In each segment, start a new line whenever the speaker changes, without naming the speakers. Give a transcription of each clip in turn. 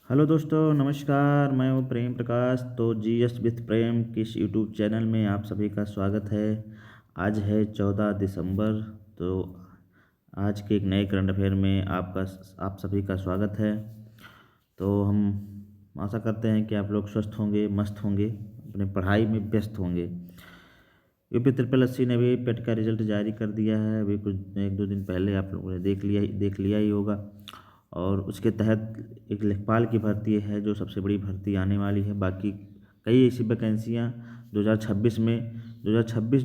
Hello दोस्तों, नमस्कार। मैं हूँ प्रेम प्रकाश। तो जीएस विथ प्रेम के इस यूट्यूब चैनल में आप सभी का स्वागत है। आज है 14 दिसंबर। तो आज के एक नए करंट अफेयर में आप सभी का स्वागत है। तो हम आशा करते हैं कि आप लोग स्वस्थ होंगे, मस्त होंगे, अपनी पढ़ाई में व्यस्त होंगे। यूपी ट्रिपल एससी ने भी पेट का रिजल्ट जारी कर दिया है। अभी कुछ एक दो दिन पहले आप लोगों ने देख लिया ही होगा। और उसके तहत एक लेखपाल की भर्ती है जो सबसे बड़ी भर्ती आने वाली है। बाकी कई ऐसी वैकेंसियाँ 2026 में 2026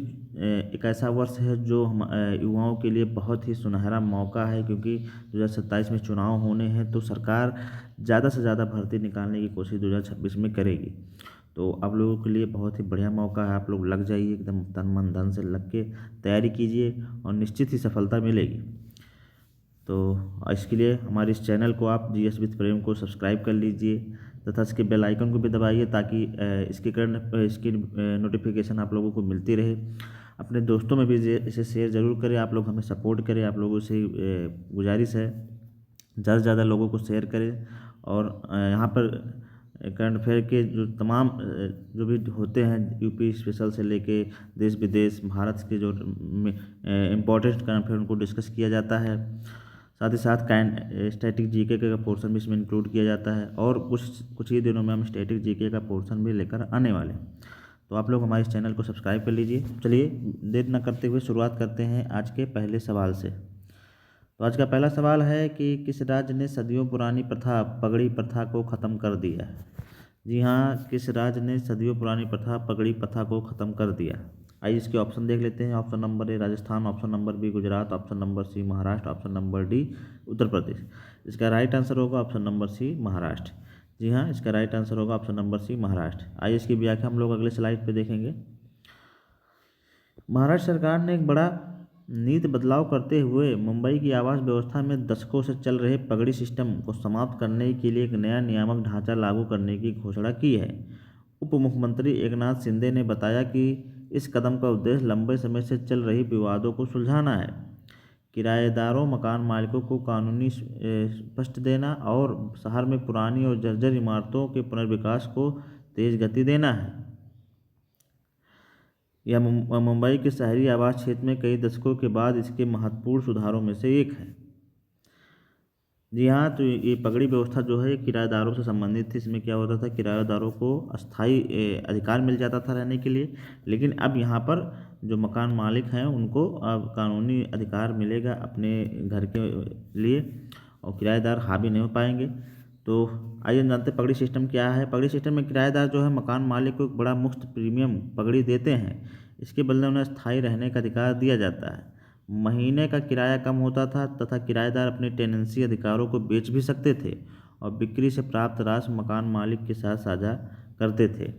एक ऐसा वर्ष है जो हम युवाओं के लिए बहुत ही सुनहरा मौका है, क्योंकि 2027 में चुनाव होने हैं। तो सरकार ज़्यादा से ज़्यादा भर्ती निकालने की कोशिश 2026 में करेगी। तो आप लोगों के लिए बहुत ही बढ़िया मौका है। आप लोग लग जाइए, एकदम तन मन धन से लग के तैयारी कीजिए और निश्चित ही सफलता मिलेगी। तो इसके लिए हमारे इस चैनल को आप जीएस विथ प्रेम को सब्सक्राइब कर लीजिए तथा इसके बेल आइकन को भी दबाइए, ताकि इसकी नोटिफिकेशन आप लोगों को मिलती रहे। अपने दोस्तों में भी इसे शेयर ज़रूर करें। आप लोग हमें सपोर्ट करें। आप लोगों से गुजारिश है, ज़्यादा से ज़्यादा लोगों को शेयर करें। और यहाँ पर करंट अफेयर के जो तमाम जो भी होते हैं, यूपी स्पेशल से लेके देश विदेश भारत के जो इम्पोर्टेंट करंट अफेयर उनको डिस्कस किया जाता है। साथ ही साथ स्टैटिक जीके का पोर्शन भी इसमें इंक्लूड किया जाता है। और कुछ ही दिनों में हम स्टैटिक जीके का पोर्शन भी लेकर आने वाले हैं। तो आप लोग हमारे इस चैनल को सब्सक्राइब कर लीजिए। चलिए देर न करते हुए शुरुआत करते हैं आज के पहले सवाल से। तो आज का पहला सवाल है कि किस राज्य ने सदियों पुरानी प्रथा पगड़ी प्रथा को ख़त्म कर दिया है। जी हाँ, किस राज्य ने सदियों पुरानी प्रथा पगड़ी प्रथा को ख़त्म कर दिया। आइए इसके ऑप्शन देख लेते हैं। Option number A Rajasthan, option number B Gujarat, option number C Maharashtra, option number D Uttar Pradesh. इसका राइट आंसर होगा ऑप्शन नंबर सी महाराष्ट्र। जी हाँ, इसका राइट आंसर होगा ऑप्शन नंबर सी महाराष्ट्र। आइए इसकी व्याख्या हम लोग अगले स्लाइड पे देखेंगे। महाराष्ट्र सरकार ने एक बड़ा नीति बदलाव करते हुए मुंबई की आवास व्यवस्था में दशकों से चल रहे पगड़ी सिस्टम को समाप्त करने के लिए एक नया नियामक ढांचा लागू करने की घोषणा की है। उप मुख्यमंत्री एकनाथ शिंदे ने बताया कि इस कदम का उद्देश्य लंबे समय से चल रही विवादों को सुलझाना है, किराएदारों मकान मालिकों को कानूनी स्पष्ट देना और शहर में पुरानी और जर्जर इमारतों के पुनर्विकास को तेज गति देना है। यह मुंबई के शहरी आवास क्षेत्र में कई दशकों के बाद इसके महत्वपूर्ण सुधारों में से एक है। जी हाँ, तो ये पगड़ी व्यवस्था जो है किराएदारों से संबंधित थी। इसमें क्या होता था, किराएदारों को अस्थायी अधिकार मिल जाता था रहने के लिए, लेकिन अब यहाँ पर जो मकान मालिक हैं उनको अब कानूनी अधिकार मिलेगा अपने घर के लिए, और किराएदार हावी नहीं हो पाएंगे। तो आइए जानते हैं पगड़ी सिस्टम क्या है। पगड़ी सिस्टम में किराएदार जो है मकान मालिक को एक बड़ा मुफ्त प्रीमियम पगड़ी देते हैं। इसके बदले उन्हें स्थायी रहने का अधिकार दिया जाता है। महीने का किराया कम होता था तथा किराएदार अपने टेनेंसी अधिकारों को बेच भी सकते थे और बिक्री से प्राप्त राशि मकान मालिक के साथ साझा करते थे।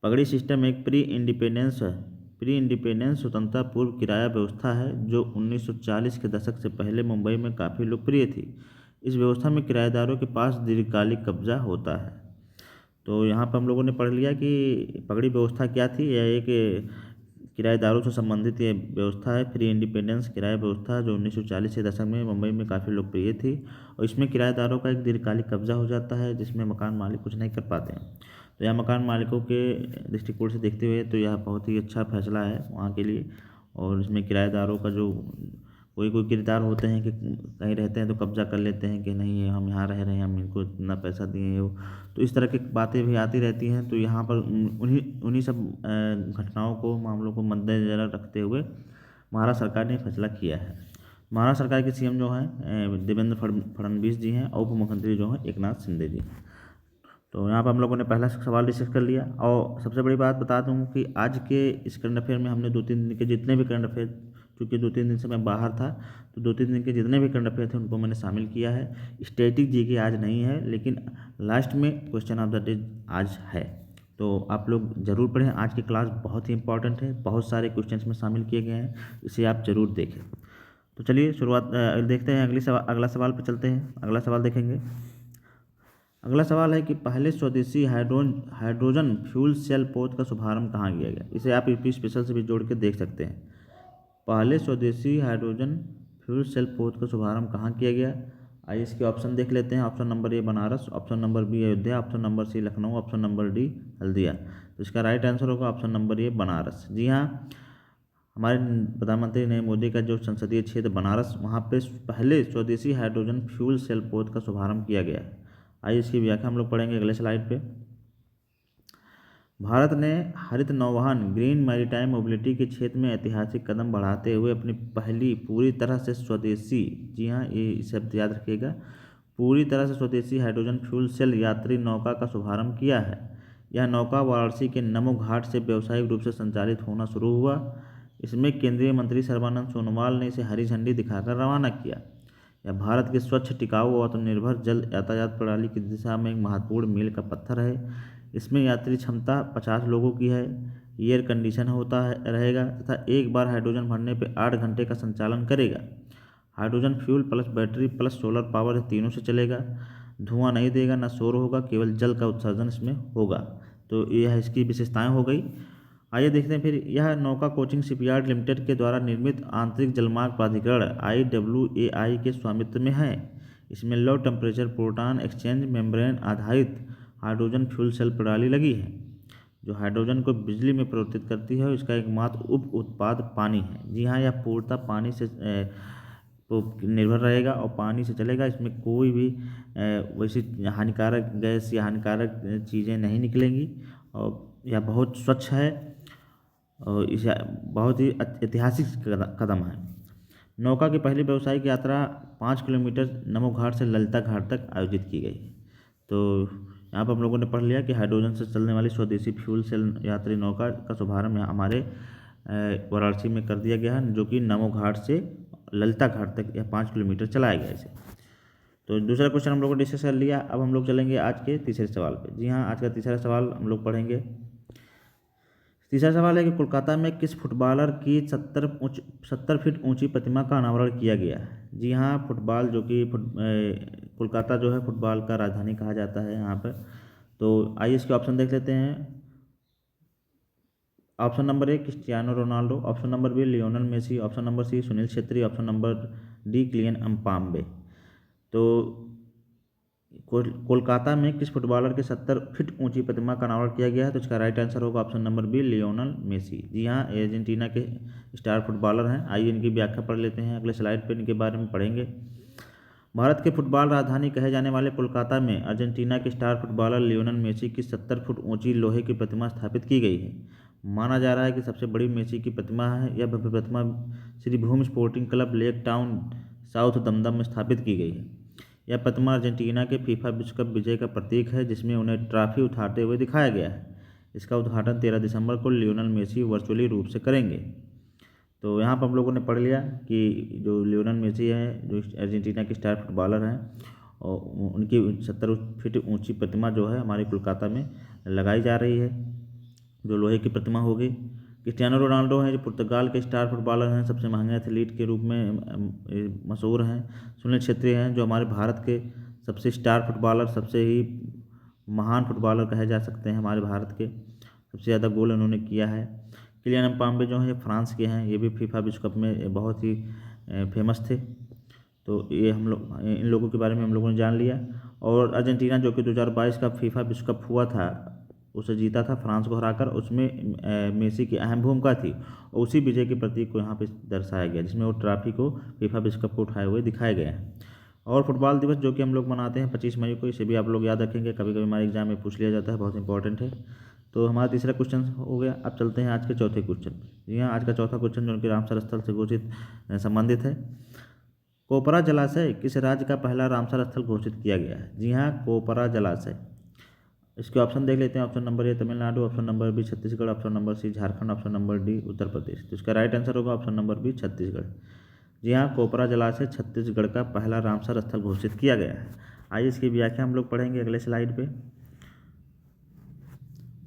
पगड़ी सिस्टम एक प्री इंडिपेंडेंस स्वतंत्रता पूर्व किराया व्यवस्था है जो 1940 के दशक से पहले मुंबई में काफ़ी लोकप्रिय थी। इस व्यवस्था में किराएदारों के पास दीर्घकालिक कब्जा होता है। तो यहाँ पर हम लोगों ने पढ़ लिया कि पगड़ी व्यवस्था क्या थी। यह एक किराएदारों से संबंधित ये व्यवस्था है, फ्री इंडिपेंडेंस किराया व्यवस्था, जो 1940 के दशक में मुंबई में काफ़ी लोकप्रिय थी। और इसमें किराएदारों का एक दीर्घकालिक कब्जा हो जाता है, जिसमें मकान मालिक कुछ नहीं कर पाते हैं। तो यह मकान मालिकों के दृष्टिकोण से देखते हुए तो यह बहुत ही अच्छा फैसला है वहाँ के लिए। और इसमें किराएदारों का जो कोई कोई किरदार होते हैं कि कहीं रहते हैं तो कब्जा कर लेते हैं कि नहीं हम यहाँ रह रहे हैं, हम इनको इतना पैसा दिए हैं, वो तो इस तरह की बातें भी आती रहती हैं। तो यहाँ पर उन्हीं उन्हीं सब घटनाओं को मामलों को मद्देनजर रखते हुए महाराष्ट्र सरकार ने फैसला किया है। महाराष्ट्र सरकार के सीएम जो हैं देवेंद्र फडणवीस जी हैं, और उप मुख्यमंत्री जो हैं एकनाथ शिंदे जी। तो यहाँ पर हम लोगों ने पहला सवाल डिस्कस कर लिया। और सबसे बड़ी बात बता दूँ कि आज के इस करंट अफेयर में हमने 2-3 दिन के जितने भी करंट अफेयर, क्योंकि 2-3 दिन से मैं बाहर था, तो 2-3 दिन के जितने भी करंट अफेयर थे उनको मैंने शामिल किया है। स्टैटिक जीके आज नहीं है, लेकिन लास्ट में क्वेश्चन ऑफ द डे आज है। तो आप लोग ज़रूर पढ़ें। आज की क्लास बहुत ही इंपॉर्टेंट है, बहुत सारे क्वेश्चन में शामिल किए गए हैं, इसे आप ज़रूर देखें। तो चलिए शुरुआत देखते हैं। अगला सवाल पर चलते हैं। अगला सवाल देखेंगे। अगला सवाल है कि पहले स्वदेशी हाइड्रोजन फ्यूल सेल पौध का शुभारंभ कहाँ किया गया। इसे आप यूपी स्पेशल से भी जोड़ के देख सकते हैं। पहले स्वदेशी हाइड्रोजन फ्यूल सेल पौध का शुभारंभ कहाँ किया गया। आइए इसके ऑप्शन देख लेते हैं। Option number A Banaras, option number B Ayodhya, option number C Lucknow, option number D Haldia. तो इसका राइट आंसर होगा ऑप्शन नंबर ए बनारस। जी हाँ, हमारे प्रधानमंत्री नरेंद्र मोदी का जो संसदीय क्षेत्र बनारस, वहाँ पे पहले स्वदेशी हाइड्रोजन फ्यूल सेल पौध का शुभारंभ किया गया है। आइए इसकी व्याख्या हम लोग पढ़ेंगे अगले स्लाइड पे। भारत ने हरित नौवहन ग्रीन मैरीटाइम मोबिलिटी के क्षेत्र में ऐतिहासिक कदम बढ़ाते हुए अपनी पहली पूरी तरह से स्वदेशी, जी हाँ ये शब्द याद रखिएगा, पूरी तरह से स्वदेशी हाइड्रोजन फ्यूल सेल यात्री नौका का शुभारंभ किया है। यह नौका वाराणसी के नमो घाट से व्यावसायिक रूप से संचालित होना शुरू हुआ। इसमें केंद्रीय मंत्री सर्बानंद सोनोवाल ने इसे हरी झंडी दिखाकर रवाना किया। यह भारत के स्वच्छ, टिकाऊ और आत्मनिर्भर जल यातायात प्रणाली की दिशा में एक महत्वपूर्ण मील का पत्थर है। इसमें यात्री क्षमता 50 लोगों की है, एयर कंडीशन होता है रहेगा तथा एक बार हाइड्रोजन भरने पर 8 घंटे का संचालन करेगा। Hydrogen fuel plus battery plus solar power तीनों से चलेगा। धुआं नहीं देगा, ना शोर होगा, केवल जल का उत्सर्जन इसमें होगा। तो यह इसकी विशेषताएं हो गई। आइए देखते हैं फिर। यह नौका कोचिन शिपयार्ड लिमिटेड के द्वारा निर्मित आंतरिक जलमार्ग प्राधिकरण IWAI के स्वामित्व में है। इसमें low temperature proton exchange membrane आधारित हाइड्रोजन फ्यूल सेल प्रणाली लगी है, जो हाइड्रोजन को बिजली में परिवर्तित करती है और इसका एकमात्र उप उत्पाद पानी है। जी हाँ, यह पूर्णतः पानी से निर्भर रहेगा और पानी से चलेगा। इसमें कोई भी वैसी हानिकारक गैस या हानिकारक चीज़ें नहीं निकलेंगी और यह बहुत स्वच्छ है और इसे बहुत ही ऐतिहासिक कदम है। नौका की पहली व्यावसायिक यात्रा 5 किलोमीटर नमो घाट से ललिता घाट तक आयोजित की गई। तो यहाँ पर हम लोगों ने पढ़ लिया कि हाइड्रोजन से चलने वाली स्वदेशी फ्यूल सेल यात्री नौका का शुभारंभ हमारे वाराणसी में कर दिया गया है, जो कि नमो घाट से ललिता घाट तक यह 5 किलोमीटर चलाया गया इसे। तो दूसरा क्वेश्चन हम लोगों ने डिस्कस कर लिया। अब हम लोग चलेंगे आज के तीसरे सवाल पे। जी हाँ, आज का तीसरा सवाल हम लोग पढ़ेंगे। तीसरा सवाल है कि कोलकाता में किस फुटबॉलर की 70 फीट ऊंची प्रतिमा का अनावरण किया गया है। जी हाँ, फुटबॉल जो कि कोलकाता जो है फुटबॉल का राजधानी कहा जाता है यहाँ पर। तो आइए इसके ऑप्शन देख लेते हैं। Option number A Cristiano Ronaldo, option number B Lionel Messi, option number C Sunil Chhetri, option number D Kylian Mbappe. तो कोलकाता में किस फुटबॉलर के 70 फीट ऊंची प्रतिमा का अनावरण किया गया है। तो इसका राइट आंसर होगा option number B Lionel Messi. जी हाँ, अर्जेंटीना के स्टार फुटबॉलर हैं। आइए इनकी व्याख्या पढ़ लेते हैं। अगले स्लाइड पर इनके बारे में पढ़ेंगे। भारत के फुटबॉल राजधानी कहे जाने वाले कोलकाता में अर्जेंटीना के स्टार फुटबॉलर लियोनल मेसी की 70 फुट ऊंची लोहे की प्रतिमा स्थापित की गई है। माना जा रहा है कि सबसे बड़ी मेसी की प्रतिमा है। यह भव्य प्रतिमा श्री भूमि स्पोर्टिंग क्लब लेक टाउन साउथ दमदम में स्थापित की गई है। यह प्रतिमा अर्जेंटीना के फीफा विश्व कप विजय का प्रतीक है, जिसमें उन्हें ट्रॉफी उठाते हुए दिखाया गया है। इसका उद्घाटन 13 दिसंबर को लियोनल मेसी वर्चुअली रूप से करेंगे। तो यहाँ पर हम लोगों ने पढ़ लिया कि जो लियोनल मेसी हैं, जो अर्जेंटीना के स्टार फुटबॉलर हैं, और उनकी 70 फीट ऊंची प्रतिमा जो है हमारे कोलकाता में लगाई जा रही है, जो लोहे की प्रतिमा होगी। क्रिस्टियानो रोनाल्डो हैं, जो पुर्तगाल के स्टार फुटबॉलर हैं, सबसे महंगे एथलीट के रूप में मशहूर हैं। सुनील छेत्री हैं, जो हमारे भारत के सबसे स्टार फुटबॉलर, सबसे ही महान फुटबॉलर कहे जा सकते हैं। हमारे भारत के सबसे ज़्यादा गोल उन्होंने किया है। किलियन एम्बाप्पे जो हैं, ये फ्रांस के हैं। ये भी फीफा विश्व कप में बहुत ही फेमस थे। तो ये हम लोग इन लोगों के बारे में हम लोगों ने जान लिया। और अर्जेंटीना जो कि 2022 का फीफा विश्व कप हुआ था, उसे जीता था फ्रांस को हराकर। उसमें मेसी की अहम भूमिका थी और उसी विजय के प्रतीक को यहाँ पे दर्शाया गया, जिसमें वो ट्रॉफी को फीफा विश्व कप को उठाए हुए दिखाए गए हैं। और फुटबॉल दिवस जो कि हम लोग मनाते हैं 25 मई को, इसे भी आप लोग याद रखेंगे। कभी कभी हमारे एग्जाम में पूछ लिया जाता है, बहुत इंपॉर्टेंट है। तो हमारा तीसरा क्वेश्चन हो गया। अब चलते हैं आज के चौथे क्वेश्चन पर। जी हाँ, आज का चौथा क्वेश्चन जो कि रामसर स्थल से घोषित संबंधित है। कोपरा जलाशय किस राज्य का पहला रामसर स्थल घोषित किया गया है। जी हाँ, कोपरा जलाशय। इसके ऑप्शन देख लेते हैं। Option number A Tamil Nadu, option number B Chhattisgarh, option number C Jharkhand, option number D Uttar Pradesh. तो इसका राइट आंसर होगा ऑप्शन नंबर बी छत्तीसगढ़। जी हाँ, कोपरा जलाशय छत्तीसगढ़ का पहला रामसर स्थल घोषित किया गया है। आइए इसकी व्याख्या हम लोग पढ़ेंगे अगले स्लाइड पे।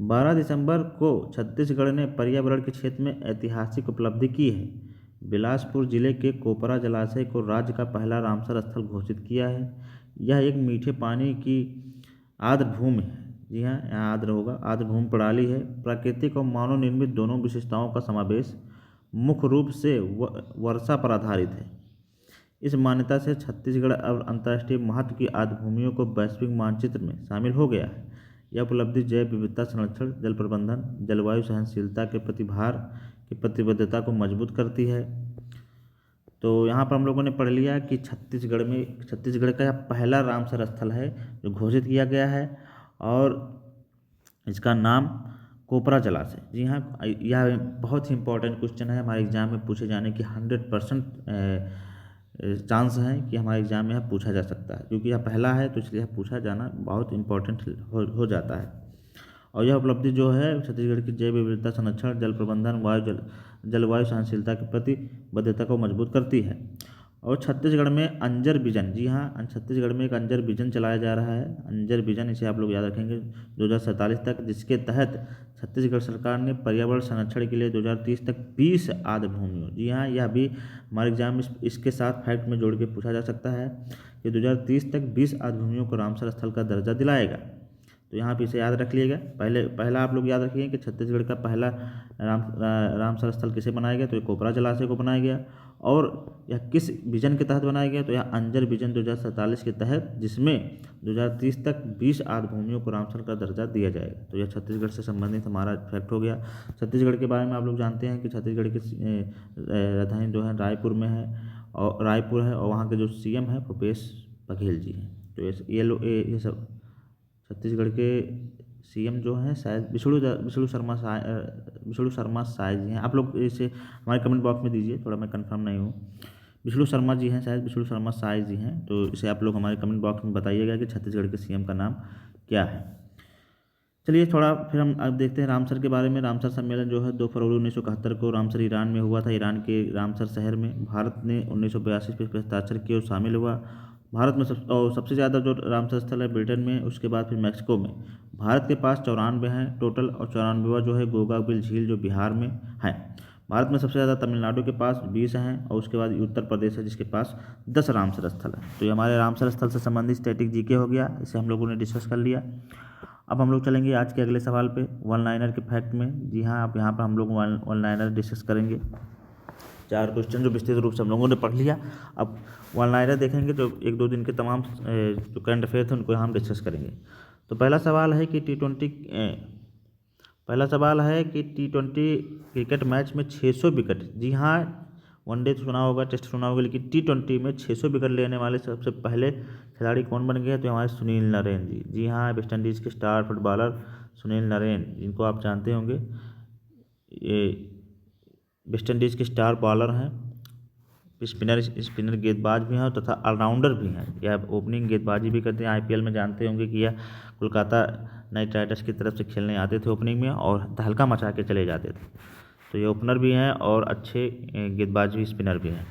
12 दिसंबर को छत्तीसगढ़ ने पर्यावरण के क्षेत्र में ऐतिहासिक उपलब्धि की है। बिलासपुर जिले के कोपरा जलाशय को राज्य का पहला रामसर स्थल घोषित किया है। यह एक मीठे पानी की आर्द्र भूमि है। जी हाँ, यहाँ आर्द्र होगा, आर्द्र भूमि प्रणाली है। प्राकृतिक और मानव निर्मित दोनों विशेषताओं का समावेश, मुख्य रूप से वर्षा पर आधारित है। इस मान्यता से छत्तीसगढ़ अब अंतर्राष्ट्रीय महत्व की आर्द्र भूमियों को वैश्विक मानचित्र में शामिल हो गया है। यह उपलब्धि जैव विविधता संरक्षण, जल प्रबंधन, जलवायु सहनशीलता के प्रति भारत की प्रतिबद्धता को मजबूत करती है। तो यहाँ पर हम लोगों ने पढ़ लिया कि छत्तीसगढ़ का यह पहला रामसर स्थल है जो घोषित किया गया है और इसका नाम कोपरा जलाशय। जी हाँ, यह बहुत ही इंपॉर्टेंट क्वेश्चन है, हमारे एग्जाम में पूछे जाने की 100% चांस है कि हमारे एग्जाम में यह पूछा जा सकता है, क्योंकि यह पहला है तो इसलिए यह पूछा जाना बहुत इंपॉर्टेंट हो जाता है। और यह उपलब्धि जो है छत्तीसगढ़ की जैव विविधता संरक्षण, जल प्रबंधन, जलवायु सहनशीलता के प्रति बद्धता को मजबूत करती है। और छत्तीसगढ़ में अंजर विजन, जी हाँ, छत्तीसगढ़ में एक अंजर विजन चलाया जा रहा है। अंजर विजन, इसे आप लोग याद रखेंगे 2047 तक, जिसके तहत छत्तीसगढ़ सरकार ने पर्यावरण संरक्षण के लिए 2030 तक 20 आर्द्र भूमियों, जी हाँ, यह भी हमारे एग्जाम में इसके साथ फैक्ट में जोड़ के पूछा जा सकता है कि 2030 तक 20 आर्द्र भूमियों को रामसर स्थल का दर्जा दिलाएगा। तो यहाँ पे इसे याद रख लिएगा। पहला आप लोग याद रखिए कि छत्तीसगढ़ का पहला रामसर स्थल किसे बनाया गया, तो ये कोपरा जलाशय को बनाया गया। और यह किस विजन के तहत बनाया गया, तो यह अंजर विजन 2047 के तहत, जिसमें 2030 तक 20 आर्द्र भूमियों को रामसर का दर्जा दिया जाएगा। तो यह छत्तीसगढ़ से संबंधित हमारा फैक्ट हो गया। छत्तीसगढ़ के बारे में आप लोग जानते हैं कि छत्तीसगढ़ की राजधानी जो है रायपुर में है, और रायपुर है, और वहाँ के जो CM है भूपेश बघेल जी हैं। तो ये सब छत्तीसगढ़ के CM जो हैं शायद विष्णु शर्मा शायद जी हैं। आप लोग इसे हमारे कमेंट बॉक्स में दीजिए, थोड़ा मैं कंफर्म नहीं हूँ। विष्णु शर्मा जी हैं शायद, विष्णु शर्मा शायद जी हैं। तो इसे आप लोग हमारे कमेंट बॉक्स में बताइएगा कि छत्तीसगढ़ के CM का नाम क्या है। चलिए थोड़ा फिर हम अब देखते हैं रामसर के बारे में। रामसर सम्मेलन जो है 2 फरवरी 1971 को रामसर ईरान में हुआ था। ईरान के रामसर शहर में भारत ने 1982 पे हस्ताक्षर किए और शामिल हुआ। भारत में सबसे ज़्यादा जो रामसर स्थल है ब्रिटेन में, उसके बाद फिर मैक्सिको में। भारत के पास 94 हैं टोटल, और 94वां जो है गोगाबिल झील जो बिहार में है। भारत में सबसे ज़्यादा तमिलनाडु के पास 20 हैं, और उसके बाद उत्तर प्रदेश है जिसके पास 10 रामसर स्थल है। तो ये हमारे रामसर स्थल से संबंधित स्टैटिक जीके हो गया, इसे हम लोगों ने डिस्कस कर लिया। अब हम लोग चलेंगे आज के अगले सवाल पे, वन लाइनर के फैक्ट में। जी हाँ, अब यहाँ पर हम लोग वन लाइनर डिस्कस करेंगे। 4 क्वेश्चन जो विस्तृत रूप से हम लोगों ने पढ़ लिया। अब वन लाइनर देखेंगे, जो 1-2 दिन के तमाम जो करंट अफेयर थे उनको हम डिस्कस करेंगे। तो पहला सवाल है कि T20 क्रिकेट मैच में 600 विकेट, जी हाँ, वनडे तो सुना होगा, टेस्ट सुना होगा, लेकिन T20 में 600 विकेट लेने वाले सबसे पहले खिलाड़ी कौन बन गए, तो हमारे सुनील नरेन जी। जी हाँ, वेस्ट इंडीज़ के स्टार फुटबॉलर सुनील नरेन, जिनको आप जानते होंगे, ये वेस्ट इंडीज़ के स्टार बॉलर हैं, स्पिनर गेंदबाज भी हैं तथा ऑलराउंडर भी हैं। यह ओपनिंग गेंदबाजी भी करते हैं। IPL में जानते होंगे कि यह कोलकाता नाइट राइडर्स की तरफ से खेलने आते थे ओपनिंग में, और तहलका मचा के चले जाते थे। तो ये ओपनर भी हैं और अच्छे गेंदबाज भी, स्पिनर भी हैं।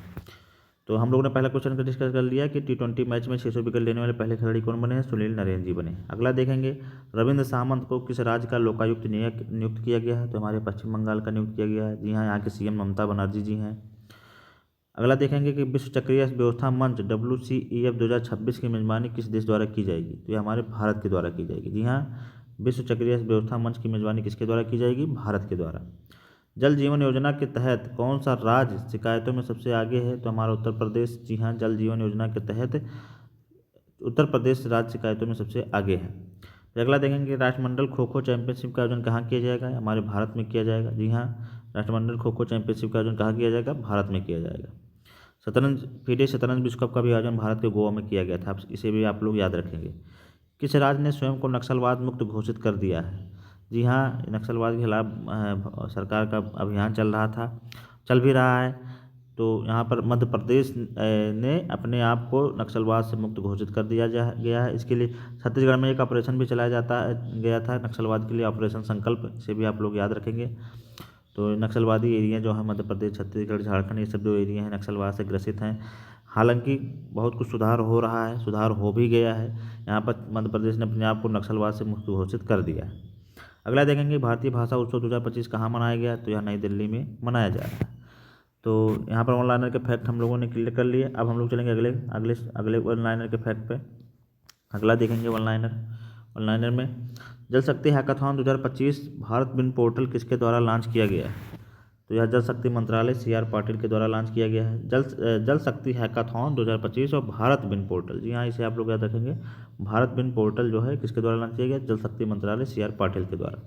तो हम लोगों ने पहला क्वेश्चन का डिस्कस कर लिया कि T20 मैच में 600 विकेट लेने वाले पहले खिलाड़ी कौन बने हैं, सुनील नरेन जी बने। अगला देखेंगे, रविंद्र सामंत को किस राज्य का लोकायुक्त नियुक्त किया गया है, तो हमारे पश्चिम बंगाल का नियुक्त किया गया है। जी हाँ, यहाँ के CM ममता बनर्जी जी हैं। अगला देखेंगे कि विश्व चक्रीय व्यवस्था मंच WCEF 2026 की मेजबानी किस देश द्वारा की जाएगी, तो ये हमारे भारत के द्वारा की जाएगी। जी हाँ, विश्व चक्रीय व्यवस्था मंच की मेजबानी किसके द्वारा की जाएगी, भारत के द्वारा। जल जीवन योजना के तहत कौन सा राज्य शिकायतों में सबसे आगे है, तो हमारा उत्तर प्रदेश। जी हाँ, जल जीवन योजना के तहत उत्तर प्रदेश राज्य शिकायतों में सबसे आगे है। फिर अगला देखेंगे, राष्ट्रमंडल खो खो चैंपियनशिप का आयोजन कहाँ किया जाएगा, हमारे भारत में किया जाएगा। जी हाँ, राष्ट्रमंडल खो खो चैंपियनशिप का आयोजन कहाँ किया जाएगा, भारत में किया जाएगा। FIDE शतरंज विश्व कप का भी आयोजन भारत के गोवा में किया गया था, इसे भी आप लोग याद रखेंगे। किस राज्य ने स्वयं को नक्सलवाद मुक्त घोषित कर दिया है, जी हाँ, नक्सलवाद के खिलाफ सरकार का अभियान चल भी रहा है। तो यहाँ पर मध्य प्रदेश ने अपने आप को नक्सलवाद से मुक्त घोषित कर दिया गया है। इसके लिए छत्तीसगढ़ में एक ऑपरेशन भी चलाया गया था नक्सलवाद के लिए, ऑपरेशन संकल्प, इसे भी आप लोग याद रखेंगे। तो नक्सलवादी एरिया जो है मध्य प्रदेश, छत्तीसगढ़, झारखंड, ये सब जो एरिया हैं नक्सलवाद से ग्रसित हैं। हालांकि बहुत कुछ सुधार हो रहा है, सुधार हो भी गया है। यहाँ पर मध्य प्रदेश ने अपने आप को नक्सलवाद से मुक्त घोषित कर दिया है। अगला देखेंगे, भारतीय भाषा उत्सव 2025 कहाँ मनाया गया, तो यह नई दिल्ली में मनाया जा रहा है। तो यहाँ पर वन लाइनर के फैक्ट हम लोगों ने क्लियर कर लिए। अब हम लोग चलेंगे अगले वन लाइनर के फैक्ट पे। अगला देखेंगे वन लाइनर में, जल शक्ति हैकाथॉन 2025 भारत बिन पोर्टल किसके द्वारा लॉन्च किया गया है, तो यह जल शक्ति मंत्रालय CR पाटिल के द्वारा लॉन्च किया गया है। जल शक्ति हैकाथॉन 2025 और भारत बिन पोर्टल, जी हाँ, इसे आप लोग याद रखेंगे। भारत बिन पोर्टल जो है किसके द्वारा लॉन्च किया गया? जल शक्ति मंत्रालय CR पाटिल के द्वारा।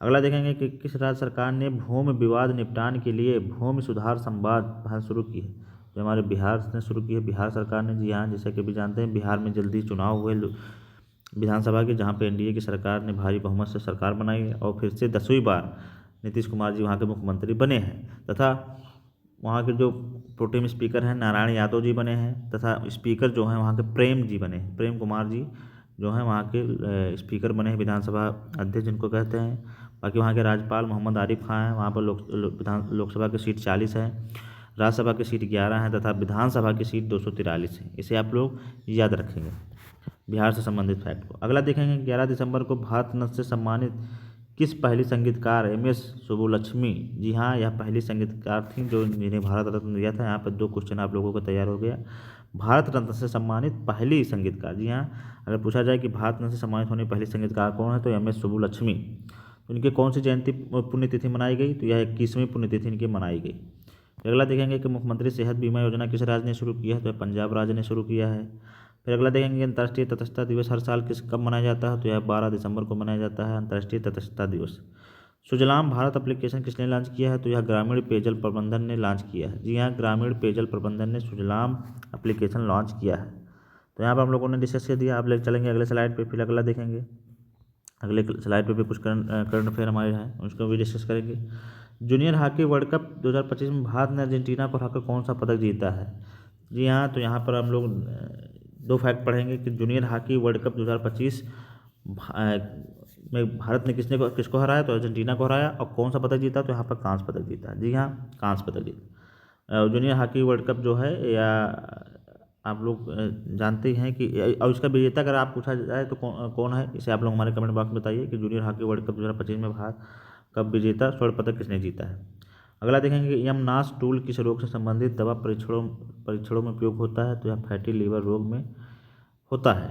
अगला देखेंगे कि किस राज्य सरकार ने भूमि विवाद निपटान के लिए भूमि सुधार संवाद पहल शुरू की है? जो हमारे बिहार ने शुरू की है, बिहार सरकार ने। जी हाँ, जैसा कि भी जानते हैं बिहार में जल्दी चुनाव हुए विधानसभा के, जहाँ पे NDA की सरकार ने भारी बहुमत से सरकार बनाई है और फिर से 10वीं बार नीतीश कुमार जी वहाँ के मुख्यमंत्री बने हैं, तथा वहाँ के जो प्रोटेम स्पीकर हैं नारायण यादव जी बने हैं, तथा स्पीकर जो हैं वहाँ के प्रेम जी बने हैं, प्रेम कुमार जी जो हैं वहाँ के स्पीकर बने हैं, विधानसभा अध्यक्ष जिनको कहते हैं। बाकी वहाँ के राज्यपाल मोहम्मद आरिफ खान हैं। वहाँ पर लोकसभा की सीट 40 है, राज्यसभा की सीट 11 है, तथा विधानसभा की सीट 243 है। इसे आप लोग याद रखेंगे बिहार से संबंधित फैक्ट को। अगला देखेंगे 11 दिसंबर को भारत रत्न से सम्मानित किस पहली संगीतकार MS सुब्बुलक्ष्मी? जी हाँ, यह पहली संगीतकार थी जो जिन्हें भारत रत्न दिया था। यहाँ पर 2 क्वेश्चन आप लोगों को तैयार हो गया। भारत रत्न से सम्मानित पहली संगीतकार, जी हाँ, अगर पूछा जाए कि भारत रत्न से सम्मानित होने पहली संगीतकार कौन है, तो MS सुब्बुलक्ष्मी। तो इनकी कौन सी जयंती पुण्यतिथि मनाई गई? तो यह 21वीं पुण्यतिथि इनकी मनाई गई। अगला देखेंगे कि मुख्यमंत्री सेहत बीमा योजना किस राज्य ने शुरू किया है? तो पंजाब राज्य ने शुरू किया है। फिर अगला देखेंगे अंतर्राष्ट्रीय तटस्थता दिवस हर साल कब मनाया जाता है? तो यह 12 दिसंबर को मनाया जाता है, अंतर्राष्ट्रीय तटस्थता दिवस। सुजलाम भारत एप्लीकेशन किसने लॉन्च किया है? तो यह ग्रामीण पेयजल प्रबंधन ने लॉन्च किया है। जी हाँ, ग्रामीण पेयजल प्रबंधन ने सुजलाम एप्लीकेशन लॉन्च किया है। तो यहाँ पर हम लोगों ने डिस्कस कर दिया। आप ले चलेंगे अगले स्लाइड पे, फिर अगला देखेंगे। अगले स्लाइड पे भी कुछ करंट अफेयर हमारे हैं, उसको भी डिस्कस करेंगे। जूनियर हॉकी वर्ल्ड कप 2025 में भारत ने अर्जेंटीना को हराकर कौन सा पदक जीता है? जी हाँ, तो यहाँ पर हम लोग 2 फैक्ट पढ़ेंगे कि जूनियर हॉकी वर्ल्ड कप 2025 में भारत ने किसको हराया? तो अर्जेंटीना को हराया। और कौन सा पदक जीता? तो यहाँ पर कांस्य पदक जीता। जी हाँ, कांस्य पदक जीता। जूनियर हॉकी वर्ल्ड कप जो है, या आप लोग जानते हैं कि और इसका विजेता अगर आप पूछा जाए तो कौन है, इसे आप लोग हमारे कमेंट बॉक्स में बताइए कि जूनियर हॉकी वर्ल्ड कप 2025 में भारत कप विजेता स्वर्ण पदक किसने जीता है। अगला देखेंगे कि यमनास टूल किस रोग से संबंधित दवा परीक्षणों में उपयोग होता है? तो यह फैटी लीवर रोग में होता है।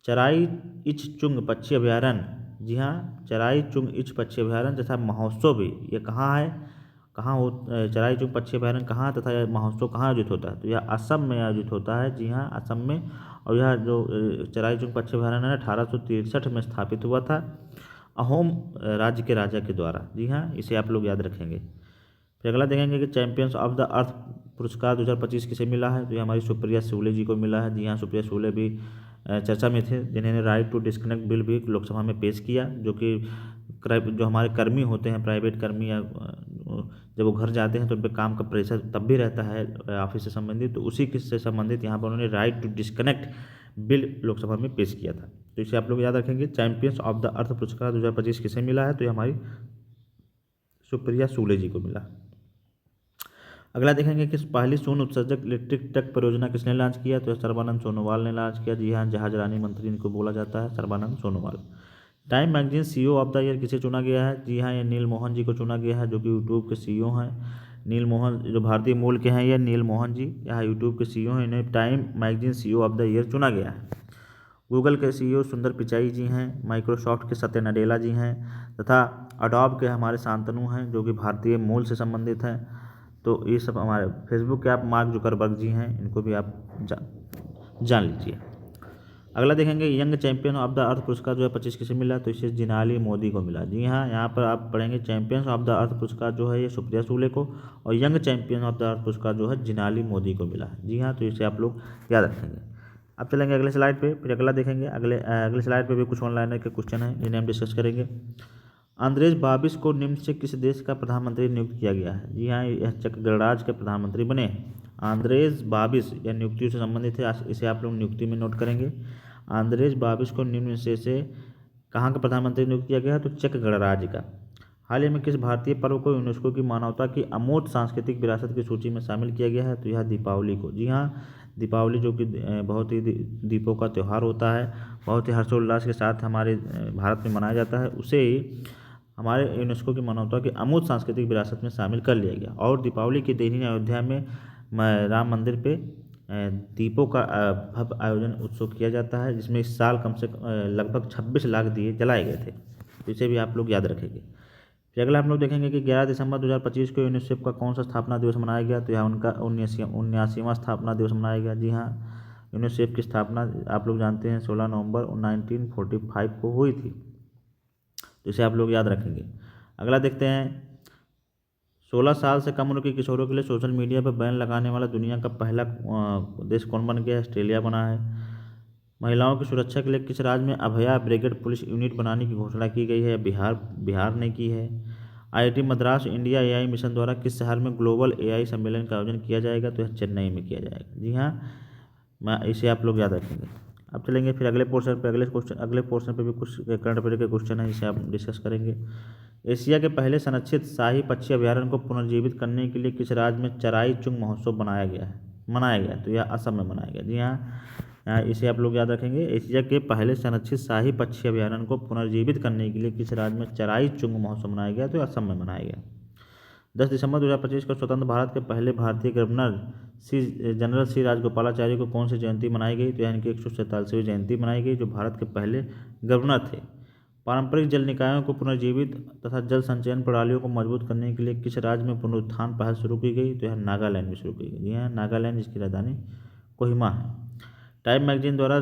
चराई इच चुंग पक्षी अभयारण्य, जी हाँ, चराई चुंग इच पक्षी अभयारण्य तथा महोत्सव भी ये कहाँ है? चराई चुंग पक्षी अभयारण्य कहाँ तथा यह महोत्सव कहाँ आयोजित होता है? तो यह असम में आयोजित होता है। जी हाँ, असम में। और यह जो चराई चुंग पक्षी अभयारण्य है 1863 में स्थापित हुआ था अहोम राज्य के राजा के द्वारा। जी हाँ, इसे आप लोग याद रखेंगे। फिर अगला देखेंगे कि चैंपियंस ऑफ द अर्थ पुरस्कार 2025 किसे मिला है? तो ये हमारी सुप्रिया सूले जी को मिला है। जी हाँ, सुप्रिया सूले भी चर्चा में थे, जिन्होंने राइट टू डिस्कनेक्ट बिल भी लोकसभा में पेश किया, जो हमारे कर्मी होते हैं, प्राइवेट कर्मी, या जब वो घर जाते हैं तो उन पर काम का प्रेशर तब भी रहता है ऑफिस से संबंधित, तो उसी से संबंधित यहाँ पर उन्होंने right to disconnect bill Lok Sabha में पेश किया था। तो इसे आप लोग याद रखेंगे। चैंपियंस ऑफ द अर्थ पुरस्कार 2025 किसे मिला है? तो ये हमारी सुप्रिया सूले जी को मिला। अगला देखेंगे कि पहली शून्य उत्सर्जक इलेक्ट्रिक ट्रक परियोजना किसने लॉन्च किया? तो सर्बानंद सोनोवाल ने लॉन्च किया। जी हाँ, जहाजरानी मंत्री इनको बोला जाता है, Sarbananda Sonowal. Time magazine CEO of the year किसे चुना गया है? जी हाँ, ये नील मोहन जी को चुना गया है, जो कि यूट्यूब के CEO हैं। नील मोहन जो भारतीय मूल के हैं, ये नील मोहन जी यहाँ यूट्यूब के CEO हैं, इन्हें time magazine CEO of the year चुना गया है। गूगल के CEO सुंदर पिचाई जी हैं, माइक्रोसॉफ्ट के सत्य नडेला जी हैं, तथा अडोब के हमारे शांतनु हैं, जो कि भारतीय मूल से संबंधित हैं। तो ये सब हमारे फेसबुक के आप मार्क जुकरबर्ग जी हैं, इनको भी आप जान लीजिए। अगला देखेंगे young champion of the earth पुरस्कार 2025 किसे मिला? तो इसे जिनाली मोदी को मिला। जी हाँ, यहाँ पर आप पढ़ेंगे चैंपियंस ऑफ द अर्थ पुरस्कार जो है ये सुप्रिया सूले को, और young champion of the earth पुरस्कार जो है जिनाली मोदी को मिला है। जी हाँ, तो इसे आप लोग याद रखेंगे। अब चलेंगे अगले स्लाइड पे, फिर अगला देखेंगे। अगले स्लाइड पे भी कुछ ऑनलाइन के क्वेश्चन हैं जिन्हें हम डिस्कस करेंगे। आंद्रेज बाबिस को निम्न से किस देश का प्रधानमंत्री नियुक्त किया गया है? जी हाँ, यह चेक गणराज्य के प्रधानमंत्री बने हैं। आंद्रेज बाबिस यह नियुक्तियों से संबंधित है, इसे आप लोग नियुक्ति में नोट करेंगे। आंद्रेज बाबिस को निम्न से कहाँ का प्रधानमंत्री नियुक्त किया गया है? तो चेक गणराज्य का। हाल ही में किस भारतीय पर्व को यूनेस्को की मानवता की अमूर्त सांस्कृतिक विरासत की सूची में शामिल किया गया है? तो यह दीपावली को। जी हाँ, दीपावली जो कि बहुत ही दीपों का त्यौहार होता है, बहुत ही हर्षोल्लास के साथ हमारे भारत में मनाया जाता है, उसे हमारे यूनेस्को की मानवता की अमूर्त सांस्कृतिक विरासत में शामिल कर लिया गया। और दीपावली के दिन ही अयोध्या में राम मंदिर पे दीपों का भव्य आयोजन उत्सव किया जाता है, जिसमें इस साल कम से लगभग 26 लाख दिए जलाए गए थे। तो इसे भी आप लोग याद रखेंगे। फिर अगला हम लोग देखेंगे कि 11 दिसंबर 2025 को यूनिसेफ का कौन सा स्थापना दिवस मनाया गया, तो यहाँ उनका 79वां स्थापना दिवस मनाया गया। जी हाँ, यूनिसेफ की स्थापना आप लोग जानते हैं 16 नवंबर 1945 को हुई थी, तो इसे आप लोग याद रखेंगे। अगला देखते हैं, 16 साल से कम उम्र के किशोरों के लिए सोशल मीडिया पर बैन लगाने वाला दुनिया का पहला देश कौन बन गया? ऑस्ट्रेलिया बना है। महिलाओं की सुरक्षा के लिए किस राज्य में अभया ब्रिगेड पुलिस यूनिट बनाने की घोषणा की गई है? बिहार ने की है। IIT Madras India AI mission द्वारा किस शहर में ग्लोबल AI सम्मेलन का आयोजन किया जाएगा? तो यह चेन्नई में किया जाएगा। जी हाँ, मैं इसे आप लोग याद रखेंगे। अब चलेंगे फिर अगले पोर्शन पे। अगले पोर्शन पे भी कुछ करंट अफेयर के क्वेश्चन है, जिसे आप डिस्कस करेंगे। एशिया के पहले संरक्षित शाही पक्षी अभयारण्य को पुनर्जीवित करने के लिए किस राज्य में चराई चुंग महोत्सव मनाया गया? तो यह असम में मनाया गया। जी हाँ, इसे आप लोग याद रखेंगे। एशिया के पहले संरक्षित शाही पक्षी अभयारण्य को पुनर्जीवित करने के लिए किस राज्य में चराई चुंग महोत्सव मनाया गया? तो असम में मनाया गया। 10 दिसंबर 2025 को स्वतंत्र भारत के पहले भारतीय गवर्नर जनरल श्री राजगोपालाचारी को कौन सी जयंती मनाई गई? तो यानी कि 147वीं जयंती मनाई गई, जो भारत के पहले गवर्नर थे। पारंपरिक जल निकायों को पुनर्जीवित तथा जल संचयन प्रणालियों को मजबूत करने के लिए किस राज्य में पुनरुत्थान पहल शुरू की गई? तो यह नागालैंड में शुरू की गई। जी हाँ, नागालैंड, जिसकी राजधानी कोहिमा है। टाइम मैगजीन द्वारा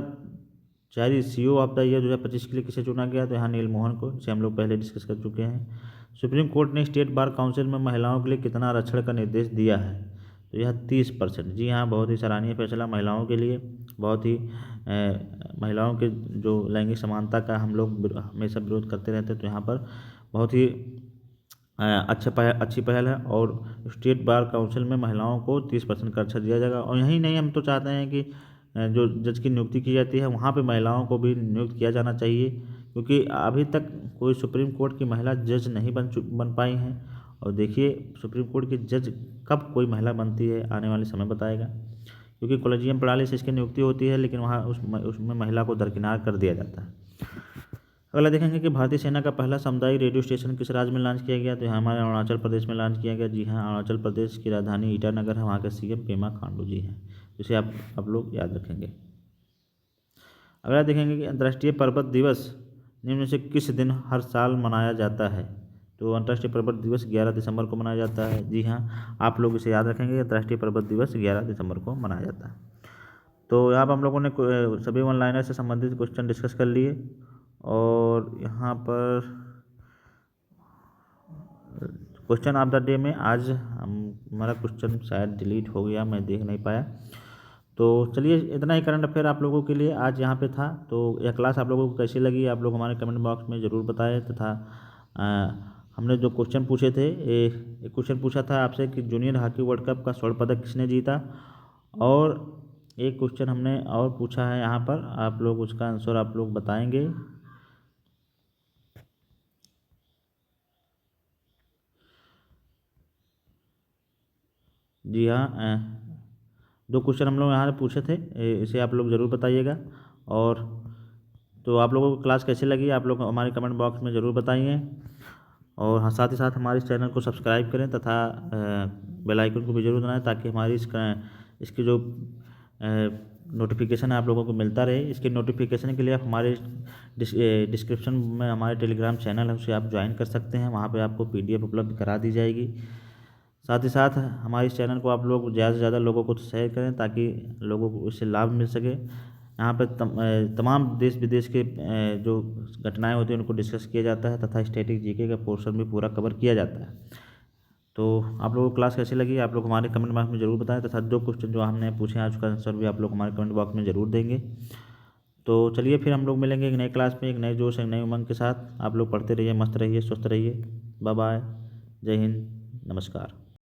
जारी CEO ऑफ द ईयर 2025 के लिए किसे चुना गया? तो यहाँ नील मोहन को, जिसे हम लोग पहले डिस्कस कर चुके हैं। सुप्रीम कोर्ट ने स्टेट बार काउंसिल में महिलाओं के लिए कितना आरक्षण का निर्देश दिया है? तो यह 30%। जी हाँ, बहुत ही सराहनीय फैसला महिलाओं के लिए। बहुत ही महिलाओं के जो लैंगिक समानता का हम लोग हमेशा विरोध करते रहते हैं, तो यहाँ पर बहुत ही अच्छी पहल है। और स्टेट बार काउंसिल में महिलाओं को 30% का आरक्षण दिया जाएगा। और यही नहीं, हम तो चाहते हैं कि जो जज की नियुक्ति की जाती है वहाँ पे महिलाओं को भी नियुक्त किया जाना चाहिए, क्योंकि अभी तक कोई सुप्रीम कोर्ट की महिला जज नहीं बन पाई हैं। और देखिए, सुप्रीम कोर्ट की जज कब कोई महिला बनती है, आने वाले समय बताएगा, क्योंकि कॉलेजियम प्रणाली से इसकी नियुक्ति होती है, लेकिन वहाँ उसमें महिला को दरकिनार कर दिया जाता है। अगला देखेंगे कि भारतीय सेना का पहला सामुदायिक रेडियो स्टेशन किस राज्य में लॉन्च किया गया? तो हमारे अरुणाचल प्रदेश में लॉन्च किया गया। जी हाँ, अरुणाचल प्रदेश की राजधानी ईटानगर है, वहाँ के CM पेमा खांडू जी हैं, जिसे आप लोग याद रखेंगे। अगला देखेंगे कि अंतर्राष्ट्रीय पर्वत दिवस निम्न में से किस दिन हर साल मनाया जाता है? तो अंतर्राष्ट्रीय पर्वत दिवस 11 दिसंबर को मनाया जाता है। जी हाँ, आप लोग इसे याद रखेंगे, अंतर्राष्ट्रीय पर्वत दिवस 11 दिसंबर को मनाया जाता है। तो यहाँ पर हम लोगों ने सभी वन लाइनर से संबंधित क्वेश्चन डिस्कस कर लिए। और यहाँ पर क्वेश्चन ऑफ द डे में आज हमारा क्वेश्चन शायद डिलीट हो गया, मैं देख नहीं पाया। तो चलिए, इतना ही करंट अफेयर आप लोगों के लिए आज यहाँ पे था। तो यह क्लास आप लोगों को कैसी लगी, आप लोग हमारे कमेंट बॉक्स में ज़रूर बताएं। तथा हमने जो क्वेश्चन पूछे थे, एक क्वेश्चन पूछा था आपसे कि जूनियर हॉकी वर्ल्ड कप का स्वर्ण पदक किसने जीता, और एक क्वेश्चन हमने और पूछा है यहाँ पर, आप लोग उसका आंसर आप लोग बताएंगे। जी हाँ, 2 क्वेश्चन हम लोग यहाँ से पूछे थे, इसे आप लोग ज़रूर बताइएगा। और तो आप लोगों को क्लास कैसी लगी, आप लोग हमारे कमेंट बॉक्स में ज़रूर बताइए। और हाँ, साथ ही साथ हमारे इस चैनल को सब्सक्राइब करें तथा बेल आइकन को भी ज़रूर दबाएं, ताकि हमारी इसकी जो नोटिफिकेशन आप लोगों को मिलता रहे। इसके नोटिफिकेशन के लिए आप हमारे डिस्क्रिप्शन में हमारे टेलीग्राम चैनल है, उसे आप ज्वाइन कर सकते हैं। वहाँ पर आपको PDF उपलब्ध करा दी जाएगी। साथ ही साथ हमारे इस चैनल को आप लोग ज़्यादा से ज़्यादा लोगों को शेयर करें, ताकि लोगों को इससे लाभ मिल सके। यहाँ पर तमाम देश विदेश के जो घटनाएं होती हैं उनको डिस्कस किया जाता है, तथा स्टैटिक GK का पोर्शन भी पूरा कवर किया जाता है। तो आप लोगों को क्लास कैसी लगी, आप लोग हमारे कमेंट बॉक्स में ज़रूर बताएं। तथा 2 क्वेश्चन जो हमने पूछे हैं उसका आंसर भी आप लोग हमारे कमेंट बॉक्स में ज़रूर देंगे। तो चलिए, फिर हम लोग मिलेंगे एक नई क्लास में, एक नए जोश, एक नई उमंग के साथ। आप लोग पढ़ते रहिए, मस्त रहिए, स्वस्थ रहिए। बाय बाय, जय हिंद, नमस्कार।